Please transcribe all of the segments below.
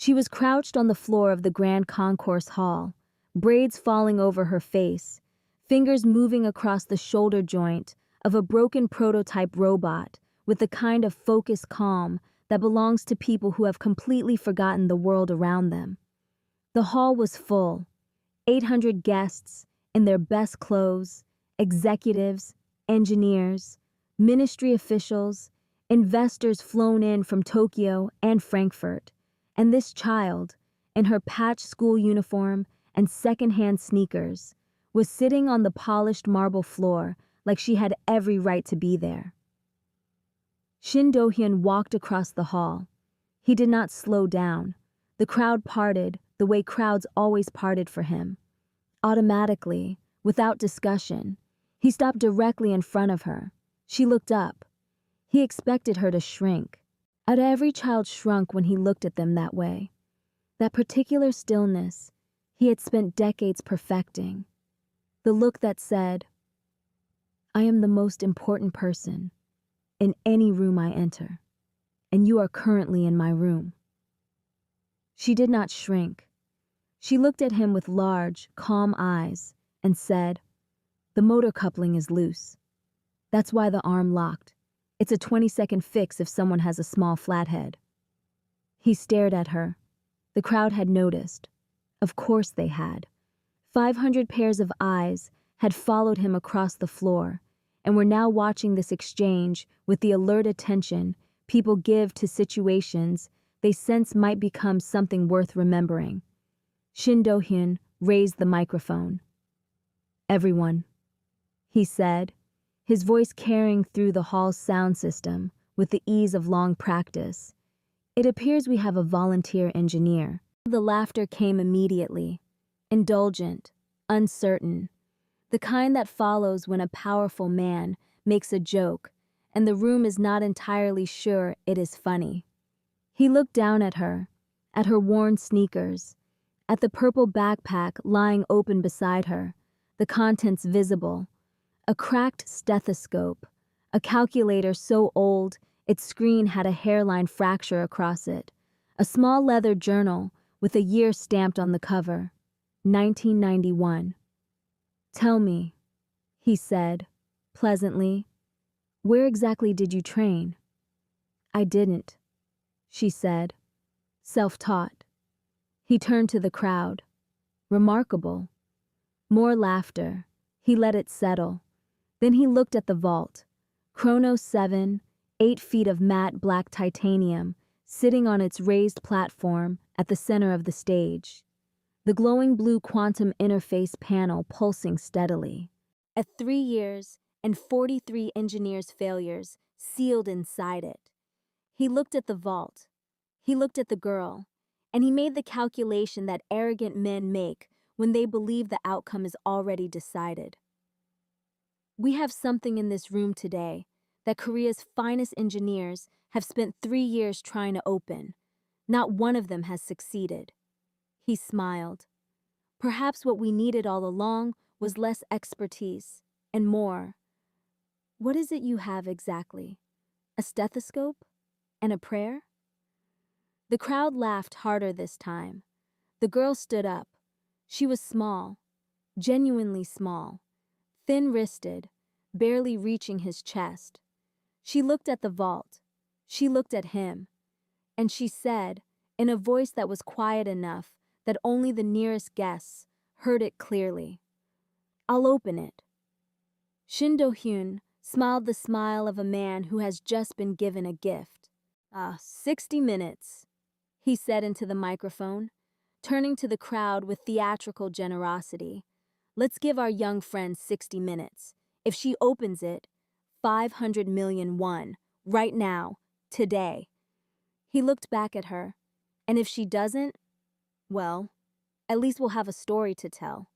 She was crouched on the floor of the grand concourse hall, braids falling over her face, fingers moving across the shoulder joint of a broken prototype robot with the kind of focused calm that belongs to people who have completely forgotten the world around them. The hall was full, 800 guests in their best clothes, executives, engineers, ministry officials, investors flown in from Tokyo and Frankfurt, and this child, in her patched school uniform and secondhand sneakers, was sitting on the polished marble floor like she had every right to be there. Shin Do-hyun walked across the hall. He did not slow down. The crowd parted the way crowds always parted for him. Automatically, without discussion, he stopped directly in front of her. She looked up. He expected her to shrink. Every child shrunk when he looked at them that way. That particular stillness he had spent decades perfecting. The look that said, "I am the most important person in any room I enter, and you are currently in my room." She did not shrink. She looked at him with large, calm eyes and said, "The motor coupling is loose. That's why the arm locked. It's a 20-second fix if someone has a small flathead." He stared at her. The crowd had noticed. Of course they had. 500 pairs of eyes had followed him across the floor and were now watching this exchange with the alert attention people give to situations they sense might become something worth remembering. Shin Do-hyun raised the microphone. "Everyone," he said, his voice carrying through the hall's sound system with the ease of long practice. "It appears we have a volunteer engineer." The laughter came immediately, indulgent, uncertain, the kind that follows when a powerful man makes a joke and the room is not entirely sure it is funny. He looked down at her worn sneakers, at the purple backpack lying open beside her, the contents visible, a cracked stethoscope, a calculator so old its screen had a hairline fracture across it, a small leather journal with a year stamped on the cover, 1991. "Tell me," he said, pleasantly, "where exactly did you train?" "I didn't," she said. "Self-taught." He turned to the crowd. "Remarkable." More laughter. He let it settle. Then he looked at the vault. Kronos 7, 8 feet of matte black titanium, sitting on its raised platform at the center of the stage. The glowing blue quantum interface panel pulsing steadily. At 3 years and 43 engineers' failures sealed inside it. He looked at the vault. He looked at the girl. And he made the calculation that arrogant men make when they believe the outcome is already decided. "We have something in this room today that Korea's finest engineers have spent 3 years trying to open. Not one of them has succeeded." He smiled. "Perhaps what we needed all along was less expertise and more. What is it you have exactly? A stethoscope? And a prayer?" The crowd laughed harder this time. The girl stood up. She was small, genuinely small, thin-wristed, barely reaching his chest. She looked at the vault. She looked at him. And she said, in a voice that was quiet enough that only the nearest guests heard it clearly, "I'll open it." Shin Do-hyun smiled the smile of a man who has just been given a gift. 60 minutes, he said into the microphone, turning to the crowd with theatrical generosity. "Let's give our young friend 60 minutes. If she opens it, 500 million won, right now, today." He looked back at her. "And if she doesn't, well, at least we'll have a story to tell."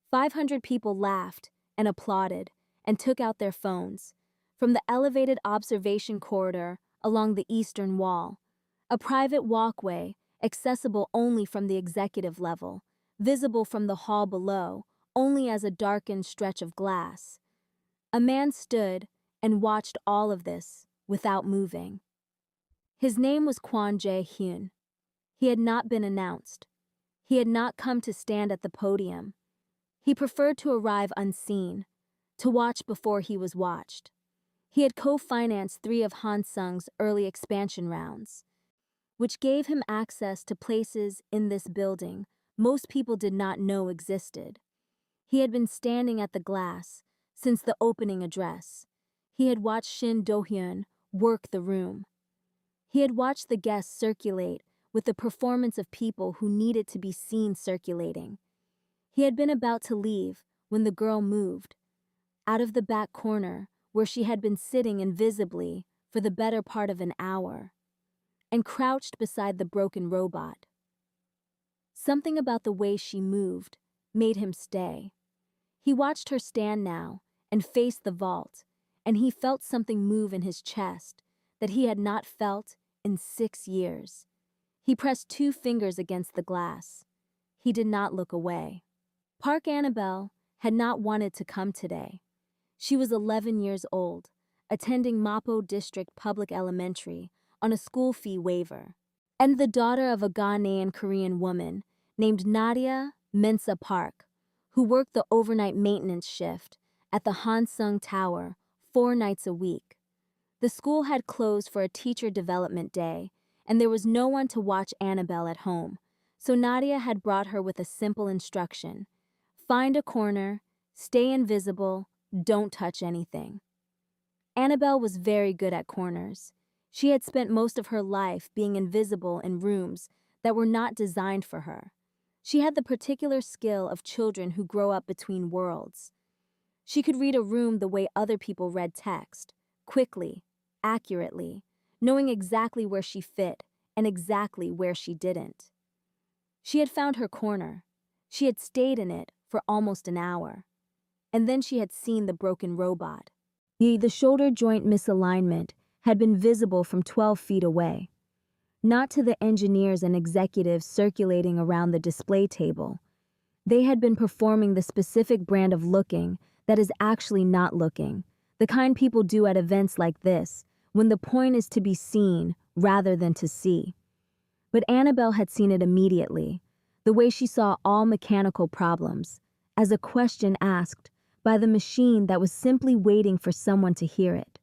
500 people laughed and applauded and took out their phones. From the elevated observation corridor along the eastern wall, a private walkway accessible only from the executive level, visible from the hall below only as a darkened stretch of glass, a man stood and watched all of this without moving. His name was Kwon Jae-hyun. He had not been announced. He had not come to stand at the podium. He preferred to arrive unseen, to watch before he was watched. He had co-financed 3 of Hansung's early expansion rounds, which gave him access to places in this building most people did not know existed. He had been standing at the glass since the opening address. He had watched Shin Do-hyun work the room. He had watched the guests circulate with the performance of people who needed to be seen circulating. He had been about to leave when the girl moved, out of the back corner where she had been sitting invisibly for the better part of an hour, and crouched beside the broken robot. Something about the way she moved made him stay. He watched her stand now and face the vault, and he felt something move in his chest that he had not felt in 6 years. He pressed 2 fingers against the glass. He did not look away. Park Annabelle had not wanted to come today. She was 11 years old, attending Mapo District Public Elementary on a school fee waiver, and the daughter of a Ghanaian Korean woman named Nadia Mensa Park, who worked the overnight maintenance shift at the Hansung Tower 4 nights a week. The school had closed for a teacher development day, and there was no one to watch Annabelle at home, so Nadia had brought her with a simple instruction: find a corner, stay invisible, don't touch anything. Annabelle was very good at corners. She had spent most of her life being invisible in rooms that were not designed for her. She had the particular skill of children who grow up between worlds. She could read a room the way other people read text, quickly, accurately, knowing exactly where she fit and exactly where she didn't. She had found her corner. She had stayed in it for almost an hour. And then she had seen the broken robot. The shoulder joint misalignment had been visible from 12 feet away. Not to the engineers and executives circulating around the display table. They had been performing the specific brand of looking that is actually not looking, the kind people do at events like this, when the point is to be seen rather than to see. But Annabelle had seen it immediately, the way she saw all mechanical problems, as a question asked by the machine that was simply waiting for someone to hear it.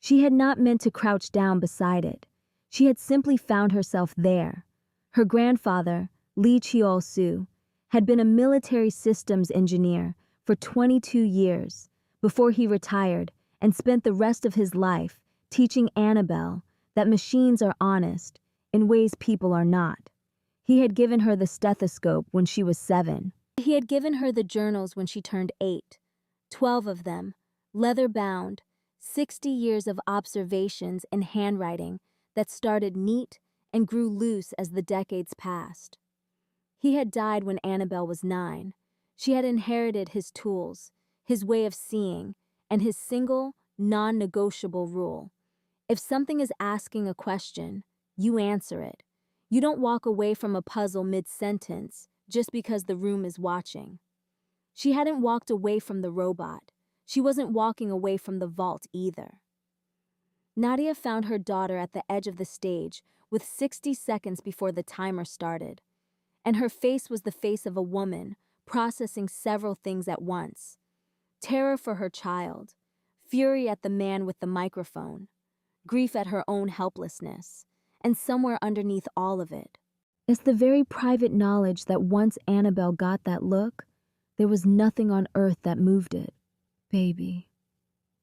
She had not meant to crouch down beside it. She had simply found herself there. Her grandfather, Lee Cheol-soo, had been a military systems engineer for 22 years before he retired and spent the rest of his life teaching Annabelle that machines are honest in ways people are not. He had given her the stethoscope when she was 7. He had given her the journals when she turned 8, 12 of them, leather-bound, 60 years of observations and handwriting that started neat and grew loose as the decades passed. He had died when Annabelle was 9. She had inherited his tools, his way of seeing, and his single, non-negotiable rule. If something is asking a question, you answer it. You don't walk away from a puzzle mid-sentence just because the room is watching. She hadn't walked away from the robot. She wasn't walking away from the vault either. Nadia found her daughter at the edge of the stage with 60 seconds before the timer started, and her face was the face of a woman processing several things at once. Terror for her child, fury at the man with the microphone, grief at her own helplessness, and somewhere underneath all of it, it's the very private knowledge that once Annabelle got that look, there was nothing on earth that moved it. "Baby,"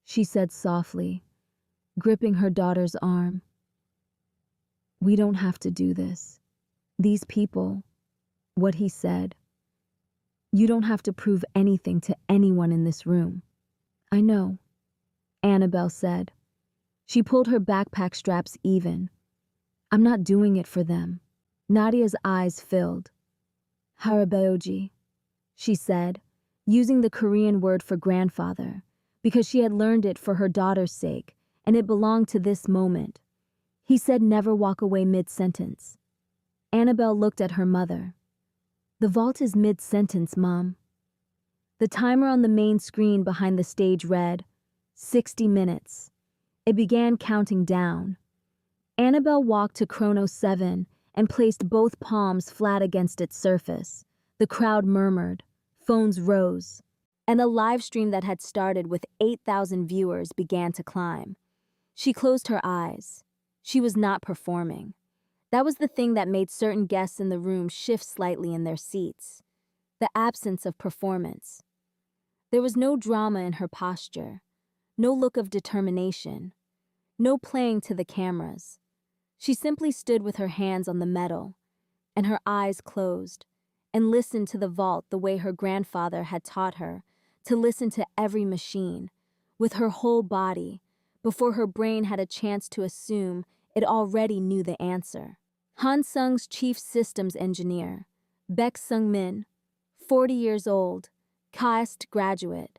she said softly, gripping her daughter's arm. "We don't have to do this. These people," what he said, "you don't have to prove anything to anyone in this room." "I know," Annabelle said. She pulled her backpack straps even. "I'm not doing it for them." Nadia's eyes filled. "Harabeoji," she said, using the Korean word for grandfather, because she had learned it for her daughter's sake, and it belonged to this moment. He said never walk away mid-sentence. Annabelle looked at her mother. "The vault is mid-sentence, Mom." The timer on the main screen behind the stage read, 60 minutes. It began counting down. Annabelle walked to Kronos 7 and placed both palms flat against its surface. The crowd murmured, phones rose, and a live stream that had started with 8,000 viewers began to climb. She closed her eyes. She was not performing. That was the thing that made certain guests in the room shift slightly in their seats. The absence of performance. There was no drama in her posture, no look of determination, no playing to the cameras. She simply stood with her hands on the metal and her eyes closed and listened to the vault the way her grandfather had taught her to listen to every machine, with her whole body, before her brain had a chance to assume it already knew the answer. Hansung's chief systems engineer, Baek Sung-min, 40 years old, KAIST graduate.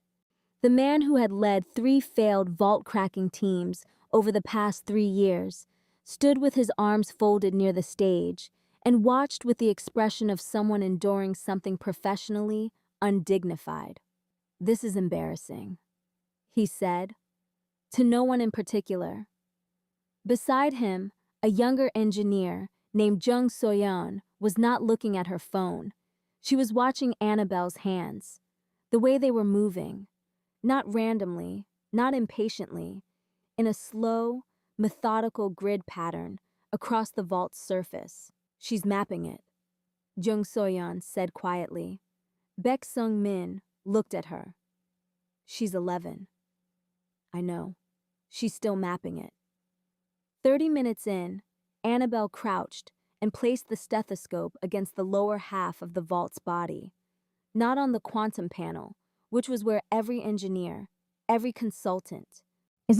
The man who had led 3 failed vault-cracking teams over the past 3 years, stood with his arms folded near the stage and watched with the expression of someone enduring something professionally undignified. "This is embarrassing," he said, to no one in particular. Beside him, a younger engineer named Jung Soyeon was not looking at her phone. She was watching Annabelle's hands, the way they were moving, not randomly, not impatiently, in a slow, methodical grid pattern across the vault's surface. "She's mapping it," Jung Soyeon said quietly. Baek Sung-min looked at her. "She's 11. "I know. She's still mapping it." 30 minutes in, Annabelle crouched and placed the stethoscope against the lower half of the vault's body, not on the quantum panel, which was where every engineer, every consultant,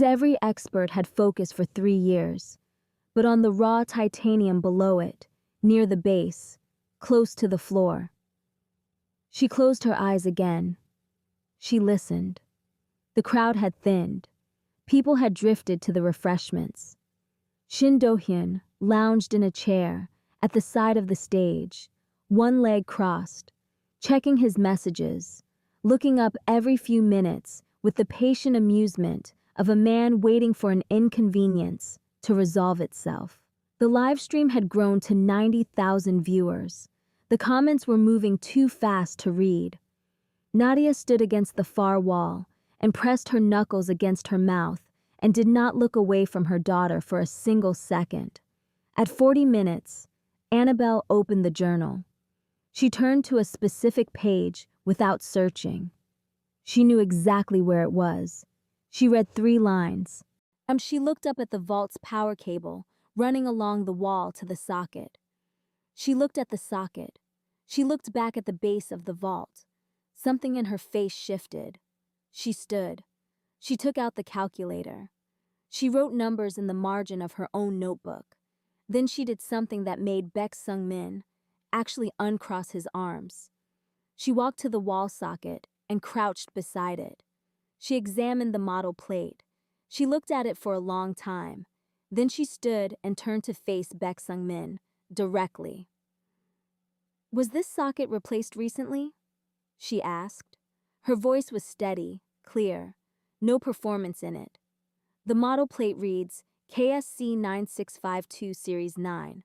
every expert had focused for 3 years, but on the raw titanium below it, near the base, close to the floor. She closed her eyes again. She listened. The crowd had thinned. People had drifted to the refreshments. Shin Do-hyun lounged in a chair at the side of the stage, one leg crossed, checking his messages, looking up every few minutes with the patient amusement of a man waiting for an inconvenience to resolve itself. The live stream had grown to 90,000 viewers. The comments were moving too fast to read. Nadia stood against the far wall and pressed her knuckles against her mouth and did not look away from her daughter for a single second. At 40 minutes, Annabelle opened the journal. She turned to a specific page without searching. She knew exactly where it was. She read 3 lines. She looked up at the vault's power cable running along the wall to the socket. She looked at the socket. She looked back at the base of the vault. Something in her face shifted. She stood. She took out the calculator. She wrote numbers in the margin of her own notebook. Then she did something that made Baek Sung-min actually uncross his arms. She walked to the wall socket and crouched beside it. She examined the model plate. She looked at it for a long time. Then she stood and turned to face Baek Sung-min directly. "Was this socket replaced recently?" she asked. Her voice was steady, clear, no performance in it. The model plate reads KSC 9652 Series 9,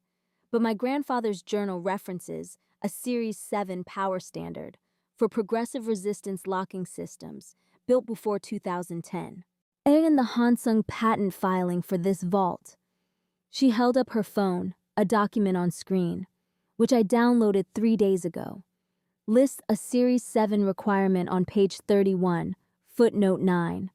but my grandfather's journal references a Series 7 power standard for progressive resistance locking systems built before 2010. And the Hansung patent filing for this vault. She held up her phone, a document on screen, which I downloaded 3 days ago. Lists a Series 7 requirement on page 31, footnote 9.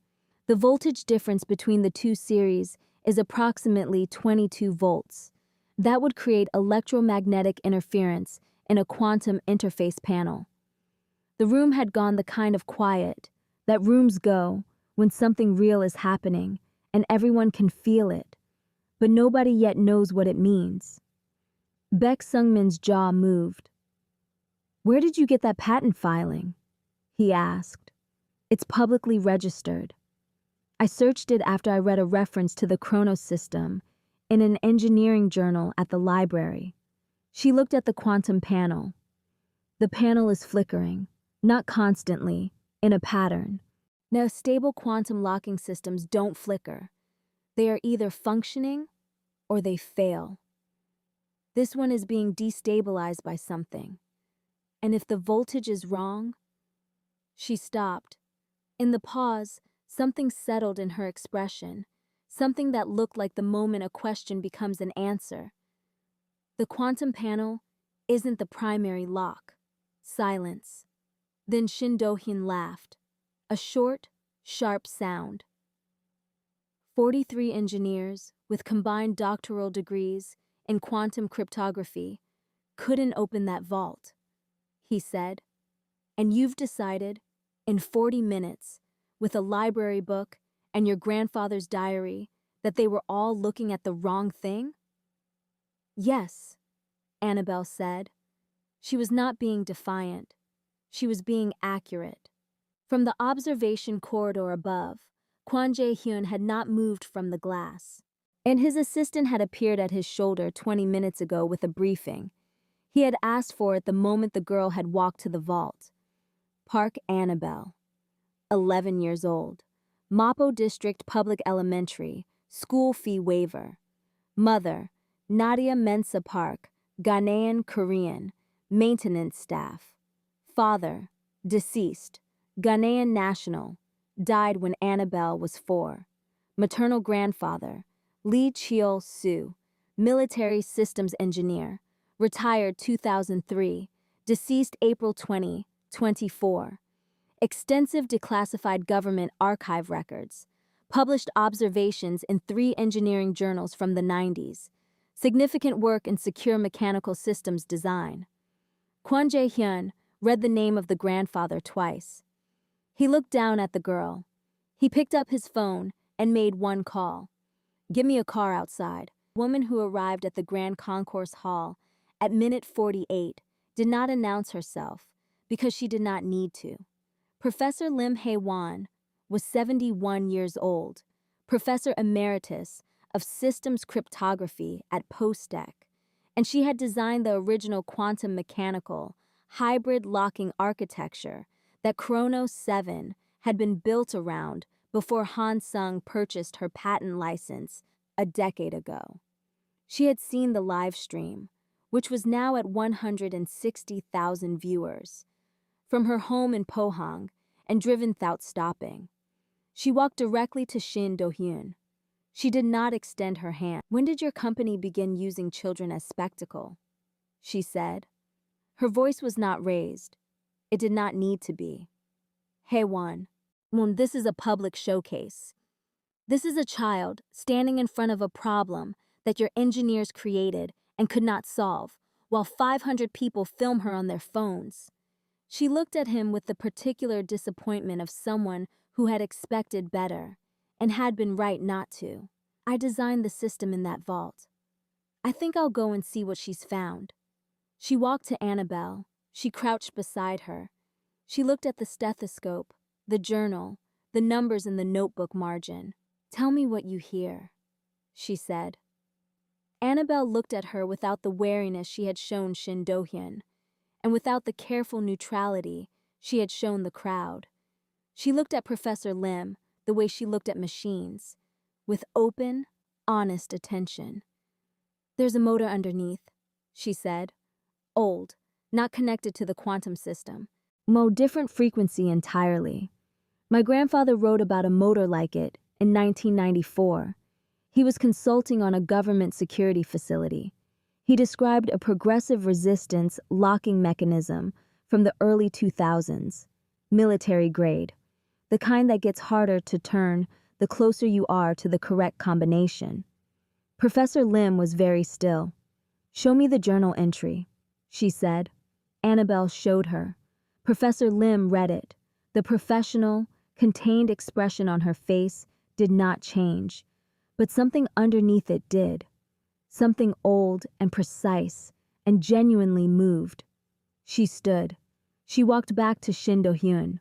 The voltage difference between the 2 series is approximately 22 volts. That would create electromagnetic interference in a quantum interface panel. The room had gone the kind of quiet that rooms go when something real is happening and everyone can feel it, but nobody yet knows what it means. Baek Sung-min's jaw moved. "Where did you get that patent filing?" he asked. "It's publicly registered. I searched it after I read a reference to the Kronos system in an engineering journal at the library." She looked at the quantum panel. The panel is flickering, not constantly, in a pattern. Now, stable quantum locking systems don't flicker. They are either functioning or they fail. This one is being destabilized by something. And if the voltage is wrong... She stopped. In the pause, something settled in her expression, something that looked like the moment a question becomes an answer. The quantum panel isn't the primary lock. Silence. Then Shin Do-hyun laughed. A short, sharp sound. 43 engineers with combined doctoral degrees in quantum cryptography couldn't open that vault, he said. And you've decided, in 40 minutes, with a library book and your grandfather's diary, that they were all looking at the wrong thing? Yes, Annabelle said. She was not being defiant. She was being accurate. From the observation corridor above, Kwon Jae-hyun had not moved from the glass, and his assistant had appeared at his shoulder 20 minutes ago with a briefing. He had asked for it the moment the girl had walked to the vault. Park Annabelle, 11 years old, Mapo District Public Elementary, school fee waiver. Mother, Nadia Mensa Park, Ghanaian Korean, maintenance staff. Father, deceased, Ghanaian national, died when Annabelle was 4. Maternal grandfather, Lee Cheol-soo, military systems engineer, retired 2003, deceased April 2024. Extensive declassified government archive records, published observations in 3 engineering journals from the 90s, significant work in secure mechanical systems design. Kwon Jae-hyun read the name of the grandfather twice. He looked down at the girl. He picked up his phone and made one call. "Give me a car outside." The woman who arrived at the Grand Concourse Hall at minute 48 did not announce herself because she did not need to. Professor Lim Hae-won was 71 years old, Professor Emeritus of Systems Cryptography at Postec, and she had designed the original quantum mechanical hybrid locking architecture that Kronos 7 had been built around before Han Sung purchased her patent license a decade ago. She had seen the live stream, which was now at 160,000 viewers, from her home in Pohang and driven without stopping. She walked directly to Shin Do-hyun. She did not extend her hand. "When did your company begin using children as spectacle?" she said. Her voice was not raised. It did not need to be. "Hae-won, this is a public showcase. This is a child standing in front of a problem that your engineers created and could not solve, while 500 people film her on their phones." She looked at him with the particular disappointment of someone who had expected better and had been right not to. "I designed the system in that vault. I think I'll go and see what she's found." She walked to Annabelle. She crouched beside her. She looked at the stethoscope, the journal, the numbers in the notebook margin. "Tell me what you hear," she said. Annabelle looked at her without the wariness she had shown Shin Do-hyun, and without the careful neutrality she had shown the crowd. She looked at Professor Lim the way she looked at machines, with open, honest attention. "There's a motor underneath," she said. "Old, not connected to the quantum system. Different frequency entirely. My grandfather wrote about a motor like it in 1994. He was consulting on a government security facility. He described a progressive resistance locking mechanism from the early 2000s, military grade, the kind that gets harder to turn the closer you are to the correct combination." Professor Lim was very still. "Show me the journal entry," she said. Annabelle showed her. Professor Lim read it. The professional, contained expression on her face did not change, but something underneath it did. Something old and precise and genuinely moved. She stood. She walked back to Shin Do-hyun.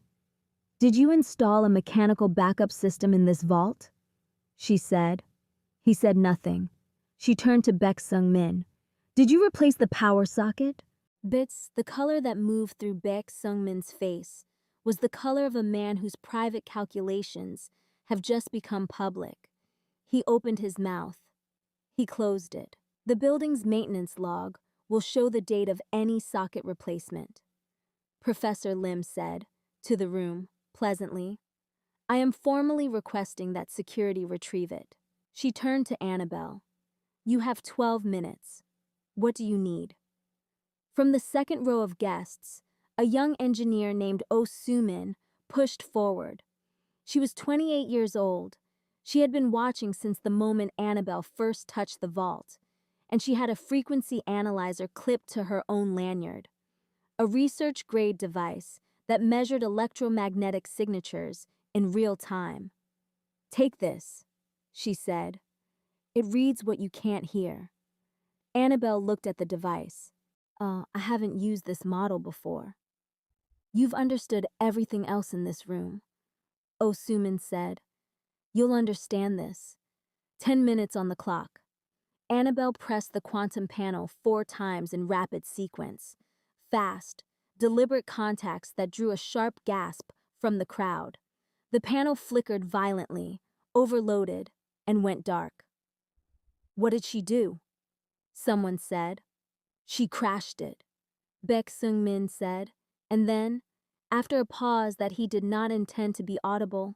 "Did you install a mechanical backup system in this vault?" she said. He said nothing. She turned to Baek Sung-min. "Did you replace the power socket?" Bits, the color that moved through Baek Sung-min's face, was the color of a man whose private calculations have just become public. He opened his mouth. He closed it. The building's maintenance log will show the date of any socket replacement, Professor Lim said to the room, pleasantly. I am formally requesting that security retrieve it. She turned to Annabelle. You have 12 minutes. What do you need? From the second row of guests, a young engineer named Oh Soo-min pushed forward. She was 28 years old. She had been watching since the moment Annabelle first touched the vault, and she had a frequency analyzer clipped to her own lanyard, a research-grade device that measured electromagnetic signatures in real time. Take this, she said. It reads what you can't hear. Annabelle looked at the device. I haven't used this model before. You've understood everything else in this room, Oh Soo-min said. You'll understand this. 10 minutes on the clock. Annabelle pressed the quantum panel 4 times in rapid sequence. Fast, deliberate contacts that drew a sharp gasp from the crowd. The panel flickered violently, overloaded, and went dark. What did she do? Someone said. She crashed it, Baek Seung-min said, and then, after a pause that he did not intend to be audible,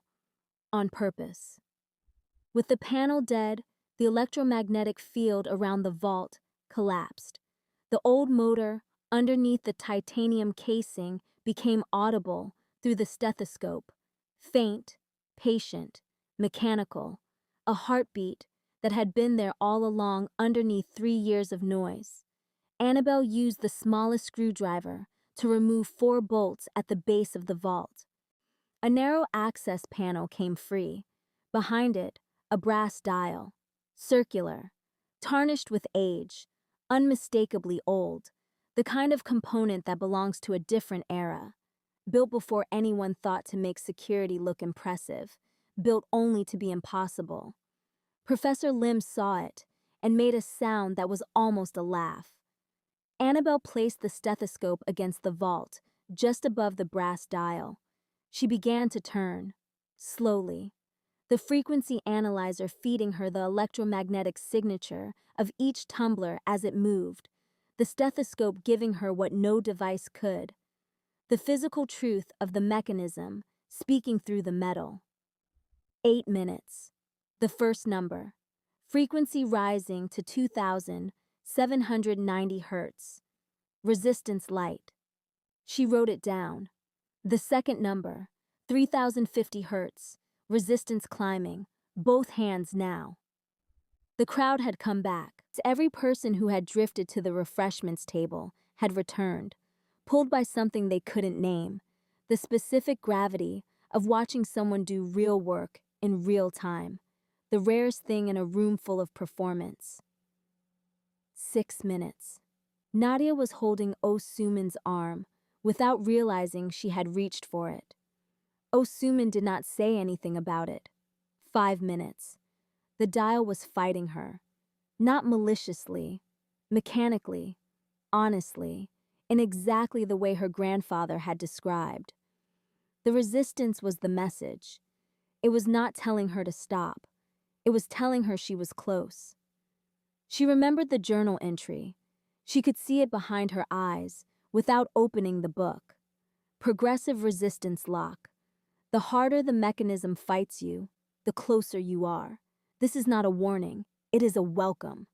on purpose. With the panel dead, the electromagnetic field around the vault collapsed. The old motor, underneath the titanium casing, became audible through the stethoscope, faint, patient, mechanical, a heartbeat that had been there all along underneath 3 years of noise. Annabelle used the smallest screwdriver to remove 4 bolts at the base of the vault. A narrow access panel came free. Behind it, a brass dial, circular, tarnished with age, unmistakably old, the kind of component that belongs to a different era, built before anyone thought to make security look impressive, built only to be impossible. Professor Lim saw it and made a sound that was almost a laugh. Annabelle placed the stethoscope against the vault, just above the brass dial. She began to turn, slowly, the frequency analyzer feeding her the electromagnetic signature of each tumbler as it moved, the stethoscope giving her what no device could, the physical truth of the mechanism speaking through the metal. 8 minutes. The first number, frequency rising to 2,790 Hertz. Resistance light. She wrote it down. The second number, 3,050 Hertz. Resistance climbing, both hands now. The crowd had come back. Every person who had drifted to the refreshments table had returned, pulled by something they couldn't name, the specific gravity of watching someone do real work in real time, the rarest thing in a room full of performance. 6 minutes. Nadia was holding Oh Soo-min's arm without realizing she had reached for it. Oh Soo-min did not say anything about it. 5 minutes. The dial was fighting her. Not maliciously, mechanically, honestly, in exactly the way her grandfather had described. The resistance was the message. It was not telling her to stop. It was telling her she was close. She remembered the journal entry. She could see it behind her eyes without opening the book. Progressive resistance lock. The harder the mechanism fights you, the closer you are. This is not a warning. It is a welcome.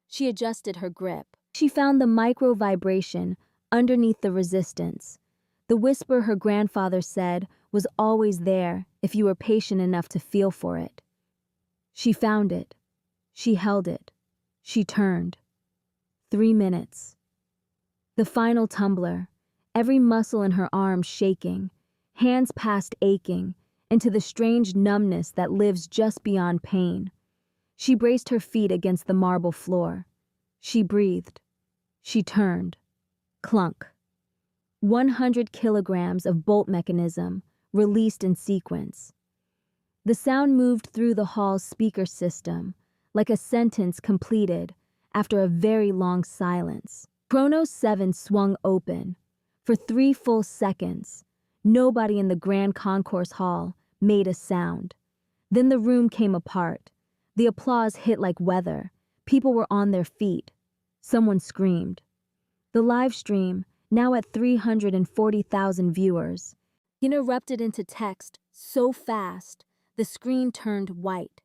She adjusted her grip. She found the micro vibration underneath the resistance. The whisper her grandfather said was always there if you were patient enough to feel for it. She found it. She held it. She turned. 3 minutes. The final tumbler, every muscle in her arm shaking, hands past aching, into the strange numbness that lives just beyond pain. She braced her feet against the marble floor. She breathed. She turned. Clunk. 100 kilograms of bolt mechanism released in sequence. The sound moved through the hall's speaker system, like a sentence completed after a very long silence. Kronos 7 swung open. For 3 full seconds, nobody in the grand concourse hall made a sound. Then the room came apart. The applause hit like weather. People were on their feet. Someone screamed. The live stream, now at 340,000 viewers, erupted into text so fast the screen turned white.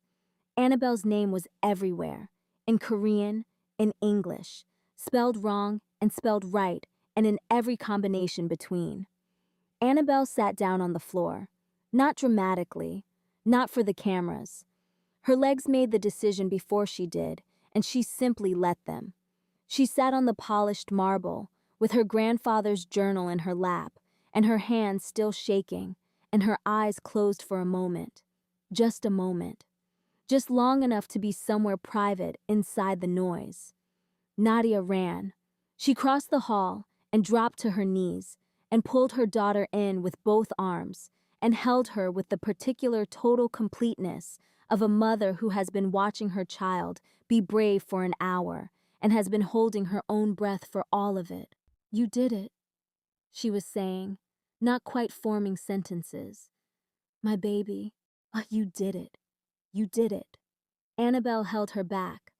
Annabelle's name was everywhere, in Korean, in English, spelled wrong and spelled right, and in every combination between. Annabelle sat down on the floor, not dramatically, not for the cameras. Her legs made the decision before she did, and she simply let them. She sat on the polished marble, with her grandfather's journal in her lap, and her hands still shaking, and her eyes closed for a moment. Just a moment. Just long enough to be somewhere private inside the noise. Nadia ran. She crossed the hall and dropped to her knees and pulled her daughter in with both arms and held her with the particular total completeness of a mother who has been watching her child be brave for an hour and has been holding her own breath for all of it. "You did it," she was saying, not quite forming sentences. "My baby, you did it. You did it." Annabelle held her back.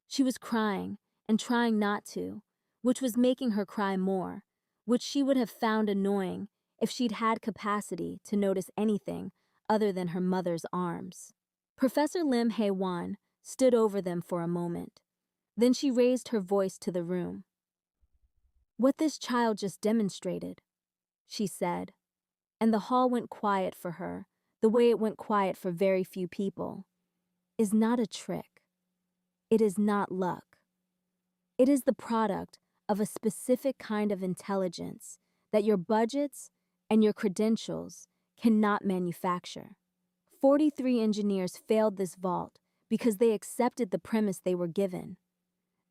She was crying and trying not to, which was making her cry more, which she would have found annoying if she'd had capacity to notice anything other than her mother's arms. Professor Lim Hae-won stood over them for a moment. Then she raised her voice to the room. "What this child just demonstrated," she said, and the hall went quiet for her, the way it went quiet for very few people, "is not a trick. It is not luck. It is the product of a specific kind of intelligence that your budgets and your credentials cannot manufacture." 43 engineers failed this vault because they accepted the premise they were given.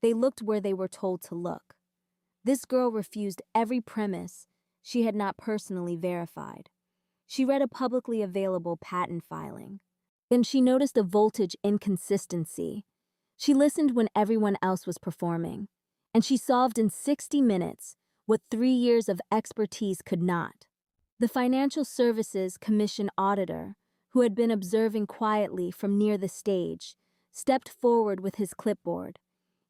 They looked where they were told to look. This girl refused every premise she had not personally verified. She read a publicly available patent filing. Then she noticed a voltage inconsistency. She listened when everyone else was performing, and she solved in 60 minutes what 3 years of expertise could not. The Financial Services Commission auditor, who had been observing quietly from near the stage, stepped forward with his clipboard.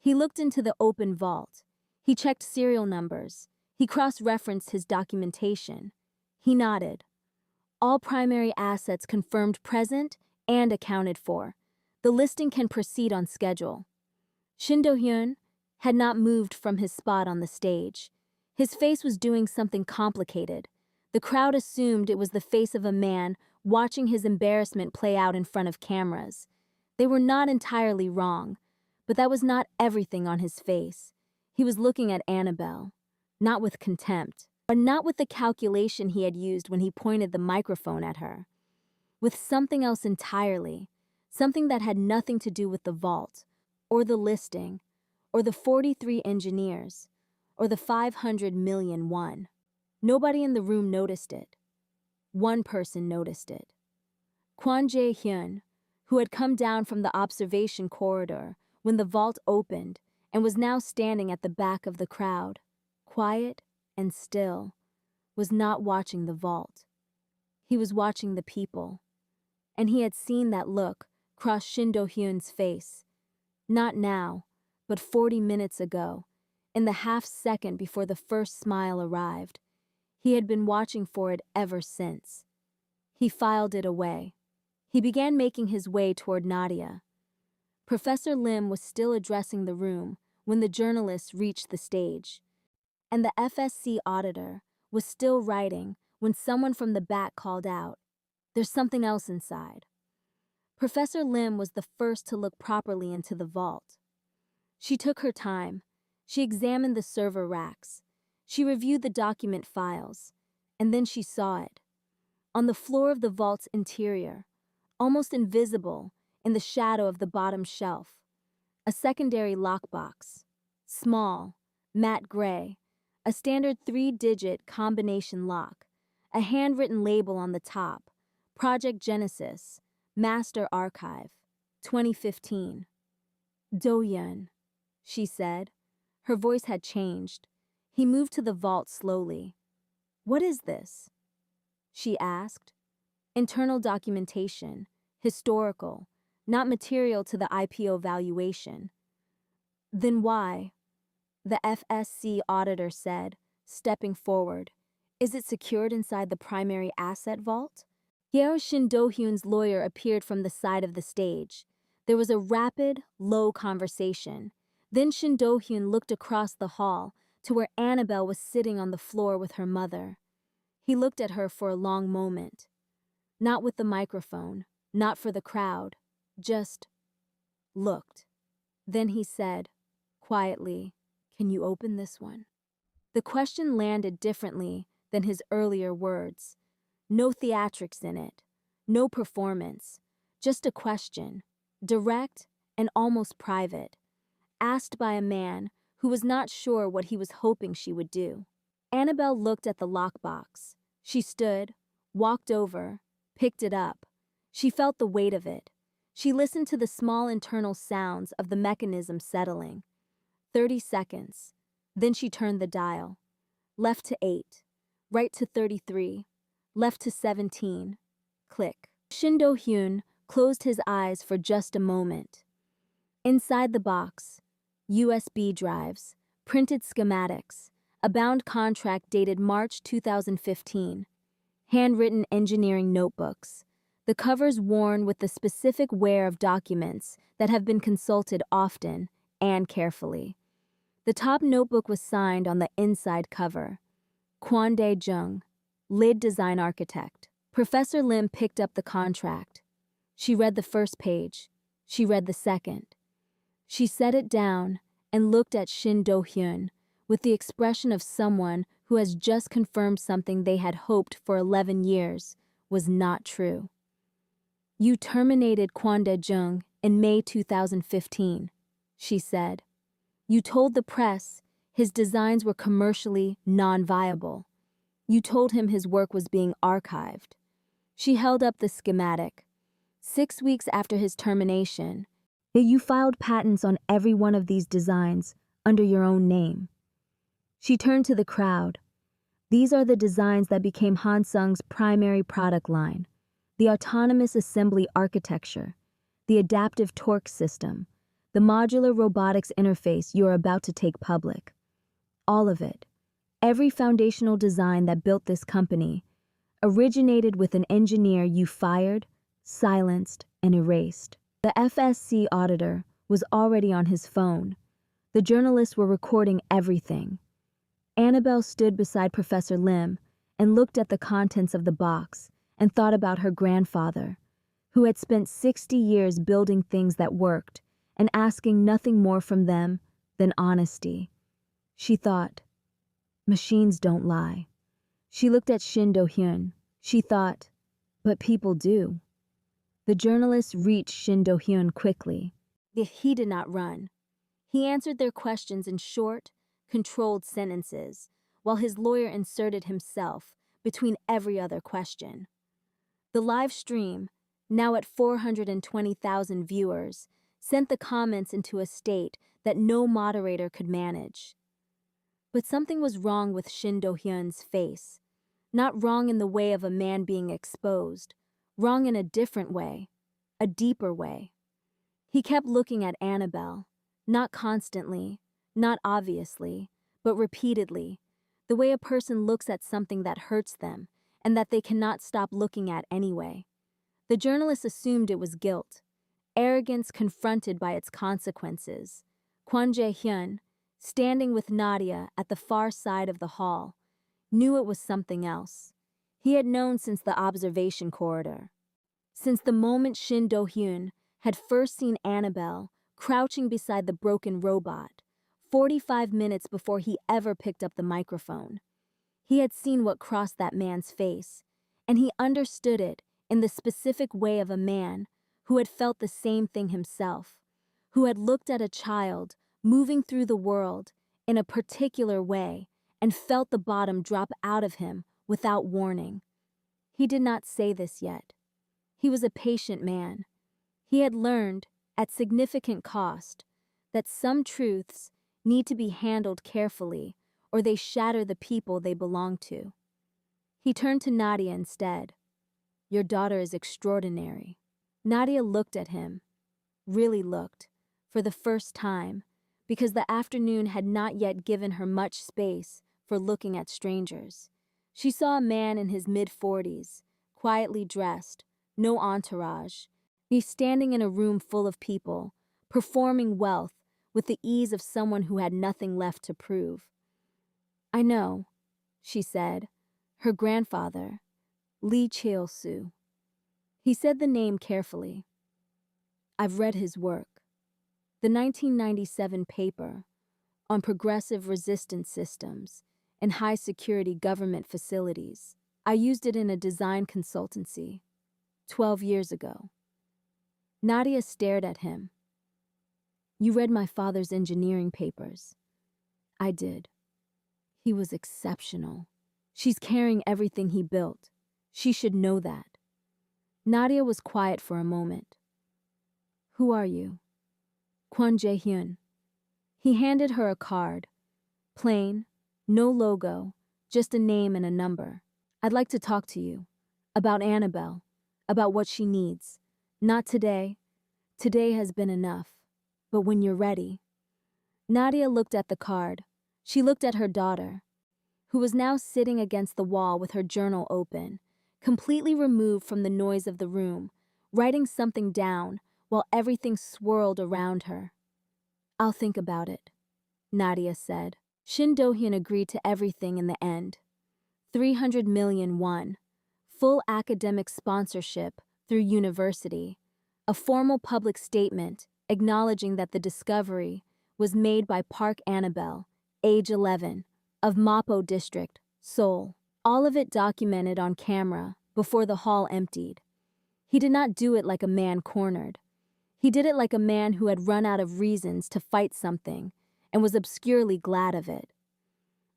He looked into the open vault. He checked serial numbers. He cross-referenced his documentation. He nodded. All primary assets confirmed present and accounted for. The listing can proceed on schedule. Shin Do-hyun had not moved from his spot on the stage. His face was doing something complicated. The crowd assumed it was the face of a man watching his embarrassment play out in front of cameras. They were not entirely wrong, but that was not everything on his face. He was looking at Annabelle, not with contempt, but not with the calculation he had used when he pointed the microphone at her. With something else entirely, something that had nothing to do with the vault, or the listing, or the 43 engineers, or the 500 million won. Nobody in the room noticed it. One person noticed it. Kwon Jae-hyun, who had come down from the observation corridor when the vault opened and was now standing at the back of the crowd, quiet and still, was not watching the vault. He was watching the people, and he had seen that look cross Shin Do-hyun's face. Not now, but 40 minutes ago, in the half-second before the first smile arrived. He had been watching for it ever since. He filed it away. He began making his way toward Nadia. Professor Lim was still addressing the room when the journalists reached the stage, and the FSC auditor was still writing when someone from the back called out, "There's something else inside." Professor Lim was the first to look properly into the vault. She took her time. She examined the server racks. She reviewed the document files, and then she saw it. On the floor of the vault's interior, almost invisible in the shadow of the bottom shelf, a secondary lockbox, small, matte gray, a standard 3-digit combination lock, a handwritten label on the top, Project Genesis, Master Archive, 2015. "Do-hyun," she said. Her voice had changed. He moved to the vault slowly. "What is this?" she asked. "Internal documentation, historical, not material to the IPO valuation." Then why? The FSC auditor said, stepping forward. Is it secured inside the primary asset vault? Yeo Shin-do-hyun's lawyer appeared from the side of the stage. There was a rapid, low conversation. Then Shin-do-hyun looked across the hall to where Annabelle was sitting on the floor with her mother. He looked at her for a long moment. Not with the microphone, not for the crowd, just looked. Then he said, quietly, "Can you open this one?" The question landed differently than his earlier words. No theatrics in it, no performance, just a question, direct and almost private, asked by a man who was not sure what he was hoping she would do. Annabelle looked at the lockbox. She stood, walked over, picked it up. She felt the weight of it. She listened to the small internal sounds of the mechanism settling. 30 seconds. Then she turned the dial. Left to 8, right to 33, left to 17. Click. Shin Do-hyun closed his eyes for just a moment. Inside the box, USB drives, printed schematics, a bound contract dated March 2015, handwritten engineering notebooks, the covers worn with the specific wear of documents that have been consulted often and carefully. The top notebook was signed on the inside cover. Kwon Dae-jung, lid design architect. Professor Lim picked up the contract. She read the first page. She read the second. She set it down and looked at Shin Do-hyun with the expression of someone who has just confirmed something they had hoped for 11 years was not true. "You terminated Kwon Dae-jung in May 2015, she said. "You told the press his designs were commercially non-viable. You told him his work was being archived." She held up the schematic. 6 weeks after his termination, yet you filed patents on every one of these designs under your own name. She turned to the crowd. These are the designs that became Hansung's primary product line: the autonomous assembly architecture, the adaptive torque system, the modular robotics interface you are about to take public. All of it, every foundational design that built this company, originated with an engineer you fired, silenced, and erased. The FSC auditor was already on his phone. The journalists were recording everything. Annabelle stood beside Professor Lim and looked at the contents of the box and thought about her grandfather, who had spent 60 years building things that worked and asking nothing more from them than honesty. She thought, machines don't lie. She looked at Shin Do-hyun. She thought, but people do. The journalist reached Shin Do-hyun quickly. He did not run. He answered their questions in short, controlled sentences, while his lawyer inserted himself between every other question. The live stream, now at 420,000 viewers, sent the comments into a state that no moderator could manage. But something was wrong with Shin Do-hyun's face. Not wrong in the way of a man being exposed, wrong in a different way, a deeper way. He kept looking at Annabelle, not constantly, not obviously, but repeatedly, the way a person looks at something that hurts them and that they cannot stop looking at anyway. The journalist assumed it was guilt, arrogance confronted by its consequences. Kwon Jae-hyun, standing with Nadia at the far side of the hall, knew it was something else. He had known since the observation corridor. Since the moment Shin Do-hyun had first seen Annabelle crouching beside the broken robot, 45 minutes before he ever picked up the microphone. He had seen what crossed that man's face, and he understood it in the specific way of a man who had felt the same thing himself, who had looked at a child moving through the world in a particular way and felt the bottom drop out of him without warning. He did not say this yet. He was a patient man. He had learned, at significant cost, that some truths need to be handled carefully or they shatter the people they belong to. He turned to Nadia instead. "Your daughter is extraordinary." Nadia looked at him, really looked, for the first time, because the afternoon had not yet given her much space for looking at strangers. She saw a man in his mid-40s, quietly dressed, no entourage. He's standing in a room full of people, performing wealth with the ease of someone who had nothing left to prove. "I know," she said. "Her grandfather, Lee Cheol-soo." He said the name carefully. "I've read his work. The 1997 paper on progressive resistance systems in high-security government facilities. I used it in a design consultancy 12 years ago." Nadia stared at him. "You read my father's engineering papers." "I did. He was exceptional. She's carrying everything he built. She should know that." Nadia was quiet for a moment. "Who are you?" "Kwon Jae-hyun." He handed her a card. Plain, no logo, just a name and a number. "I'd like to talk to you. About Annabelle. About what she needs. Not today. Today has been enough. But when you're ready." Nadia looked at the card. She looked at her daughter, who was now sitting against the wall with her journal open, completely removed from the noise of the room, writing something down while everything swirled around her. "I'll think about it," Nadia said. Shin Do-hyun agreed to everything in the end. 300 million won, full academic sponsorship through university, a formal public statement acknowledging that the discovery was made by Park Annabelle, age 11, of Mapo District, Seoul. All of it documented on camera before the hall emptied. He did not do it like a man cornered. He did it like a man who had run out of reasons to fight something and was obscurely glad of it.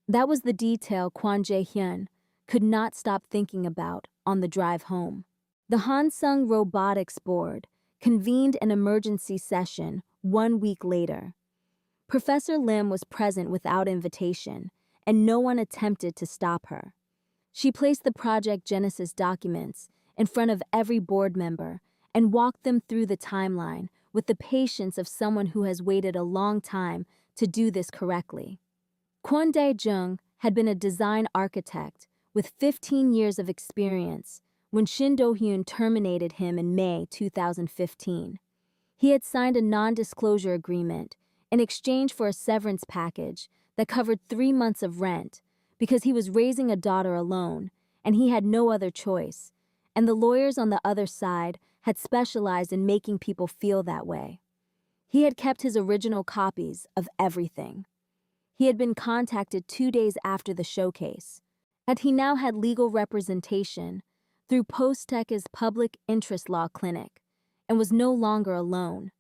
That was the detail Kwon Jae-hyun could not stop thinking about on the drive home. The Hansung Robotics Board convened an emergency session 1 week later. Professor Lim was present without invitation, and no one attempted to stop her. She placed the Project Genesis documents in front of every board member and walked them through the timeline with the patience of someone who has waited a long time to do this correctly. Kwon Dae-jung had been a design architect with 15 years of experience when Shin Do-hyun terminated him in May 2015. He had signed a non-disclosure agreement in exchange for a severance package that covered 3 months of rent because he was raising a daughter alone and he had no other choice, and the lawyers on the other side had specialized in making people feel that way. He had kept his original copies of everything. He had been contacted 2 days after the showcase, and he now had legal representation through Post-Tech's public interest law clinic and was no longer alone.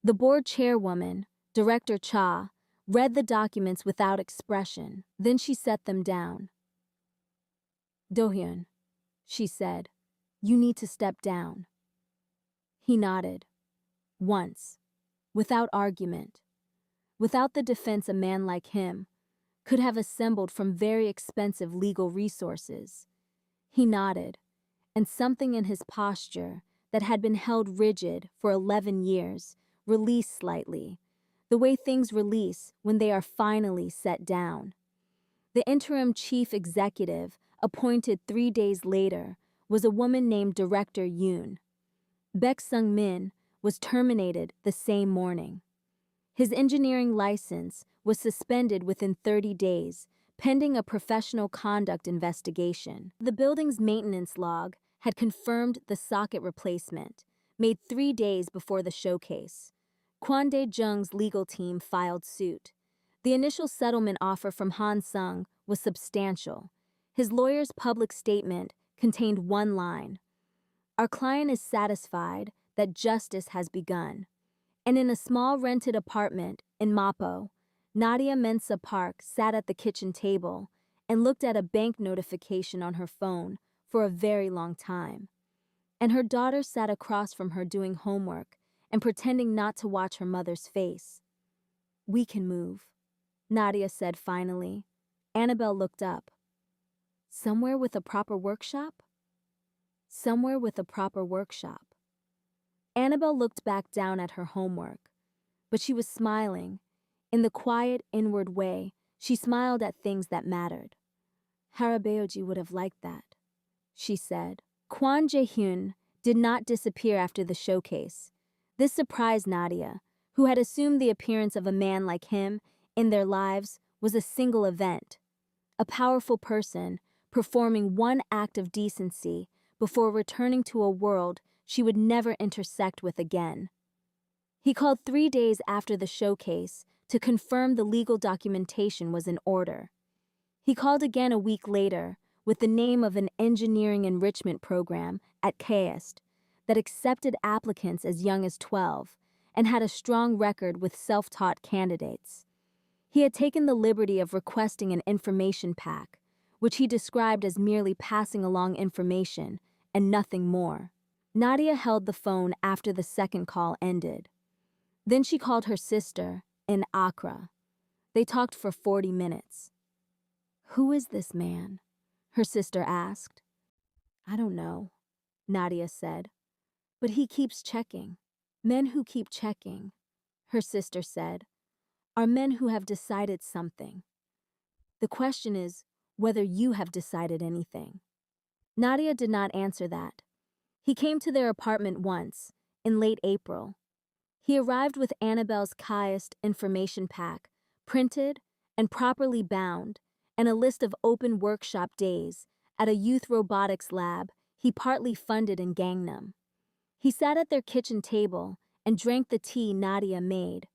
The board chairwoman, Director Cha, read the documents without expression. Then she set them down. "Do-hyun," she said, "you need to step down." He nodded. Once, without argument, without the defense a man like him could have assembled from very expensive legal resources. He nodded, and something in his posture that had been held rigid for 11 years released slightly, the way things release when they are finally set down. The interim chief executive, appointed 3 days later, was a woman named Director Yoon. Baek Sung-min was terminated the same morning. His engineering license was suspended within 30 days, pending a professional conduct investigation. The building's maintenance log had confirmed the socket replacement, made 3 days before the showcase. Kwon Dae-jung's legal team filed suit. The initial settlement offer from Hansung was substantial. His lawyer's public statement contained one line: "Our client is satisfied that justice has begun." And in a small rented apartment in Mapo, Nadia Mensa Park sat at the kitchen table and looked at a bank notification on her phone for a very long time. And her daughter sat across from her doing homework and pretending not to watch her mother's face. "We can move," Nadia said finally. Annabelle looked up. "Somewhere with a proper workshop?" "Somewhere with a proper workshop." Annabelle looked back down at her homework, but she was smiling, In the quiet, inward way, she smiled at things that mattered. Harabaoji would have liked that, she said. Kwon Jae-hyun did not disappear after the showcase. This surprised Nadia, who had assumed the appearance of a man like him in their lives was a single event. A powerful person performing one act of decency before returning to a world she would never intersect with again. He called 3 days after the showcase to confirm the legal documentation was in order. He called again a week later with the name of an engineering enrichment program at KAIST that accepted applicants as young as 12 and had a strong record with self-taught candidates. He had taken the liberty of requesting an information pack, which he described as merely passing along information and nothing more. Nadia held the phone after the second call ended. Then she called her sister in Accra. They talked for 40 minutes. "Who is this man?" her sister asked. "I don't know," Nadia said. "But he keeps checking." "Men who keep checking," her sister said, "are men who have decided something. The question is whether you have decided anything." Nadia did not answer that. He came to their apartment once, in late April. He arrived with Annabelle's KAIST information pack, printed and properly bound, and a list of open workshop days at a youth robotics lab he partly funded in Gangnam. He sat at their kitchen table and drank the tea Nadia made,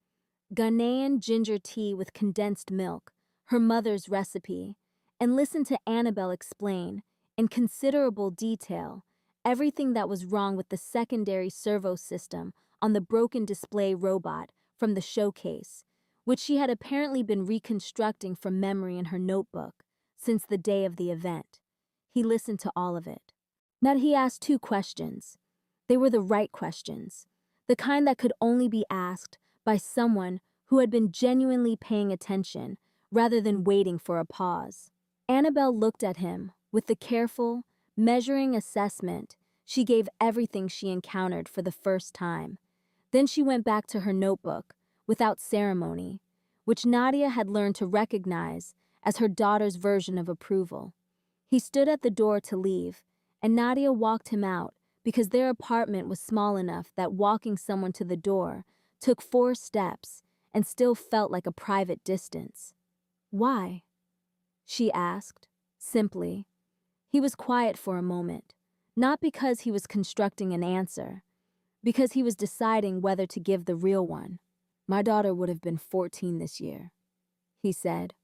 Ghanaian ginger tea with condensed milk, her mother's recipe, and listened to Annabelle explain, in considerable detail, everything that was wrong with the secondary servo system on the broken display robot from the showcase, which she had apparently been reconstructing from memory in her notebook since the day of the event. He listened to all of it. Now he asked 2 questions. They were the right questions, the kind that could only be asked by someone who had been genuinely paying attention rather than waiting for a pause. Annabelle looked at him with the careful, measuring assessment she gave everything she encountered for the first time. Then she went back to her notebook, without ceremony, which Nadia had learned to recognize as her daughter's version of approval. He stood at the door to leave, and Nadia walked him out because their apartment was small enough that walking someone to the door took 4 steps and still felt like a private distance. "Why?" she asked, simply. He was quiet for a moment, not because he was constructing an answer, because he was deciding whether to give the real one. "My daughter would have been 14 this year," he said.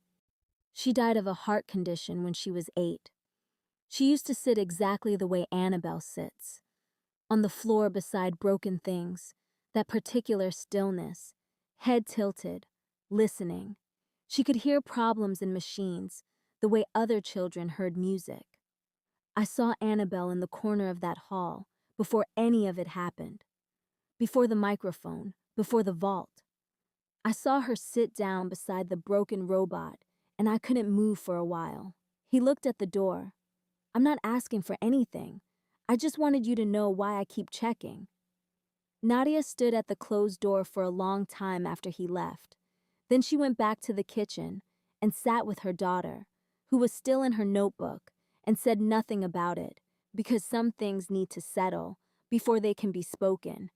"She died of a heart condition when she was 8. She used to sit exactly the way Annabelle sits, on the floor beside broken things, that particular stillness, head tilted, listening. She could hear problems in machines the way other children heard music. I saw Annabelle in the corner of that hall before any of it happened. Before the microphone, before the vault. I saw her sit down beside the broken robot, and I couldn't move for a while." He looked at the door. "I'm not asking for anything. I just wanted you to know why I keep checking." Nadia stood at the closed door for a long time after he left. Then she went back to the kitchen and sat with her daughter, who was still in her notebook, and said nothing about it, because some things need to settle before they can be spoken.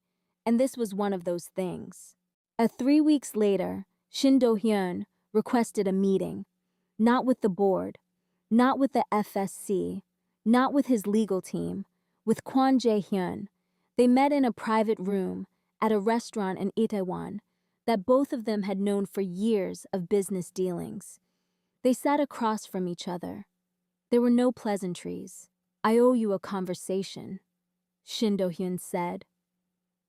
And this was one of those things. 3 weeks later, Shin Do-hyun requested a meeting, not with the board, not with the FSC, not with his legal team, with Kwon Jae-hyun. They met in a private room at a restaurant in Itaewon that both of them had known for years of business dealings. They sat across from each other. There were no pleasantries. "I owe you a conversation," Shin Do-hyun said.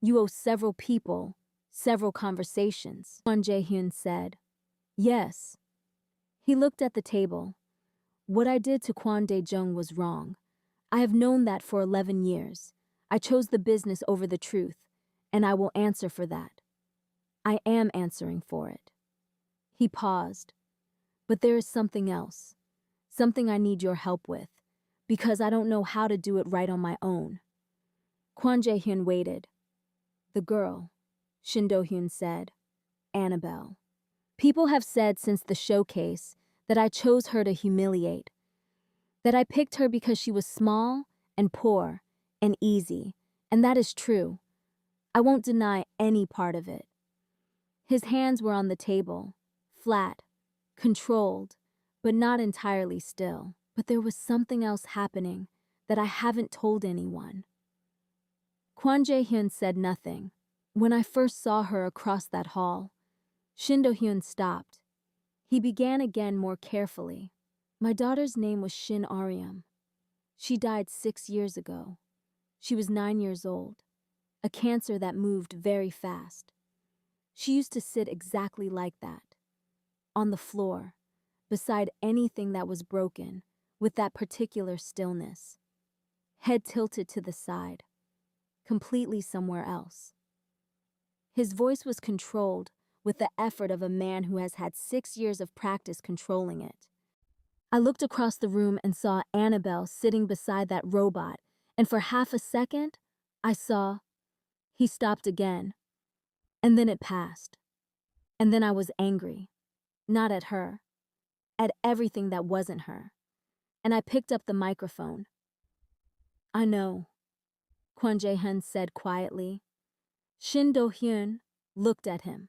"You owe several people, several conversations," Kwon Jae-hyun said. "Yes." He looked at the table. "What I did to Kwon Dae-jung was wrong. I have known that for 11 years. I chose the business over the truth, and I will answer for that. I am answering for it." He paused. "But there is something else, something I need your help with, because I don't know how to do it right on my own." Kwon Jae-hyun waited. "The girl," Shin Do-hyun said. "Annabelle." People have said since the showcase that I chose her to humiliate, that I picked her because she was small and poor and easy, and that is true. I won't deny any part of it. His hands were on the table, flat, controlled, but not entirely still. But there was something else happening that I haven't told anyone. Kwon Jae-hyun said nothing. When I first saw her across that hall, Shin Do-hyun stopped. He began again more carefully. My daughter's name was Shin Aryum. She died 6 years ago. She was 9 years old, a cancer that moved very fast. She used to sit exactly like that, on the floor, beside anything that was broken, with that particular stillness. Head tilted to the side, completely somewhere else. His voice was controlled with the effort of a man who has had 6 years of practice controlling it. I looked across the room and saw Annabelle sitting beside that robot, and for half a second, I saw. He stopped again, and then it passed. And then I was angry, not at her, at everything that wasn't her. And I picked up the microphone. I know, Kwon Jae-hyun said quietly. Shin Do-hyun looked at him.